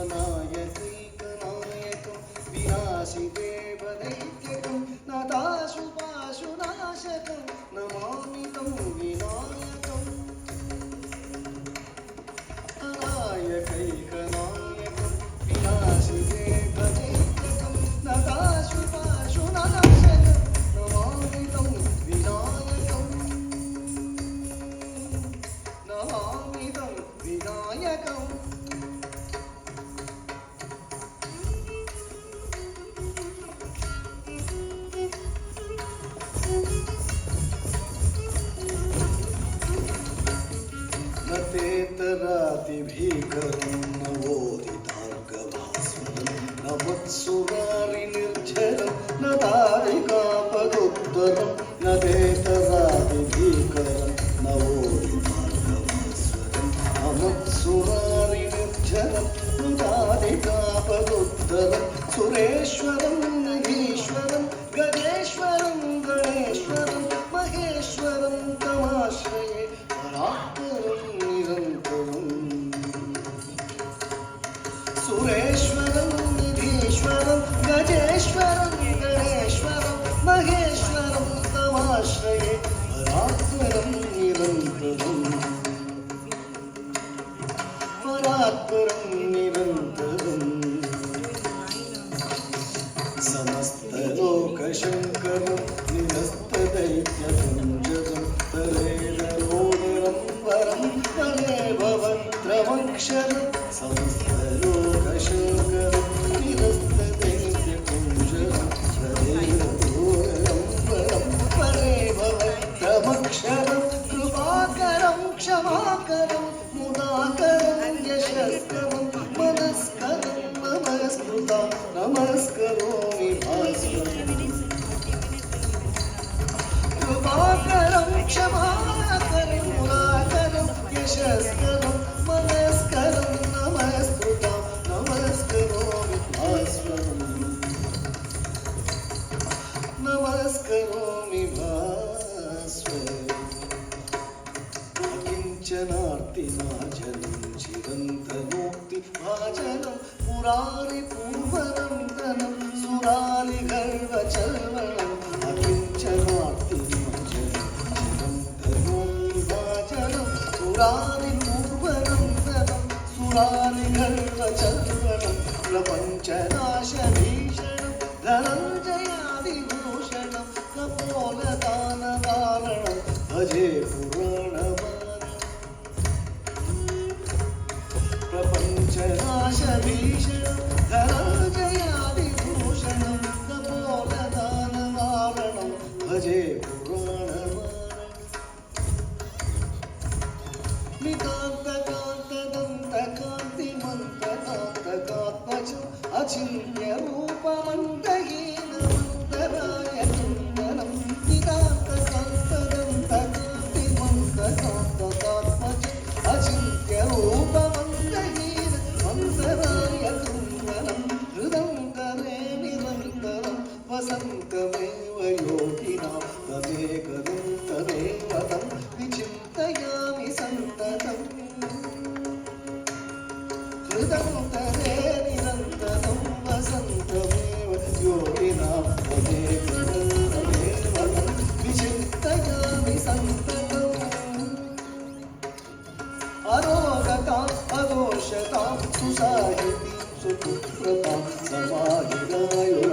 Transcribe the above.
अनायकैकनायकं विनाशिदेवदैत्यकं नादाशुपाशुनाशकं नमामि तं विनायकम् अनायकैकनायकं विनाशिदेवदैत्यकं नादाशुपाशुनाशकं नमामि तं विनायकम् नमामि तं विनायकम् नतेतरातिभीकरं नवोदितार्कभास्वरं न वत्सुरारिनिर्झरं न दारिकापदोत्तरं नतेतरातिभीकरं नवोदितार्कभास्वरं न वत्सुरारिनिर्झरं न दारिकापदोत्तरं सुरेश्वरं नगीश्वरं गजेश्वरं गणेश्वरं महेश्वरं तमाश्रये परात्परं निरन्तरम् सुरेश्वरं निधीश्वरं गजेश्वरं गणेश्वरं महेश्वरं तमाश्रये परात्परं निरन्तरम् परात्परं निरन्तरम् समस्तलोकशङ्करं निरस्तदैत्यभञ्जनं तलेरलोदरं वरं तले भवत्रमक्षरं समस्तलोकशङ्करं निरस्तदैत्यभञ्जनं तलेरलोदरं वरं तले भवत्रमक्षरं कृपाकरं क्षमाकरं मुदाकरं यशस्करं मनस्करं नमस्कृतं नमस्करोमि भास्वरम् कृपाकरं क्षमाकरं मुदाकरं यशस्करं मनस्करं नमस्कृतं नमस्करोमि भास्वरम् नमस्करोमि भास्वरम् अकिञ्चनार्तिनाजनं चिरन्तनोक्तिभाजनं पुरारिपूर्वनन्दनं सुरारिगर्वचर्वणम् अकिञ्चनार्तिनाजनं चिरन्तनोक्तिभाजनं पुरारिपूर्वनन्दनं सुरारिगर्वचर्वणं प्रपञ्चनाशभीषणं धनञ्जयादिभूषणं कपोलदानदारणं भजे पुराणमानं प्रपञ्चनाशभीषणं धनञ्जयादिभूषणं कपोलदानदारणं भजे पुराणमानं नितान्तकान्तदन्तकान्तिमन्तकान्तकात्मजम् अचिन्त्यरूपमन्तहीनमन्तराय कुन्दनं नितान्तकान्तदन्तकान्तिमन्तकान्तकात्मजम् अचिन्त्यरूपमन्तहीनमन्तराय कुन्दनं हृदन्तरे निरन्तरं वसन्तमेव योगिनां तदेकदं तदेव तं विचिन्तयामि सन्ततम् हृदन्तरे निरन्तरं वसन्तमेव योगिनां तदेकदं तदेव तं विचिन्तयामि सन्ततम् अरोगताम् अदोषतां सुसाहितीं सुपुत्रतां समाहिरायो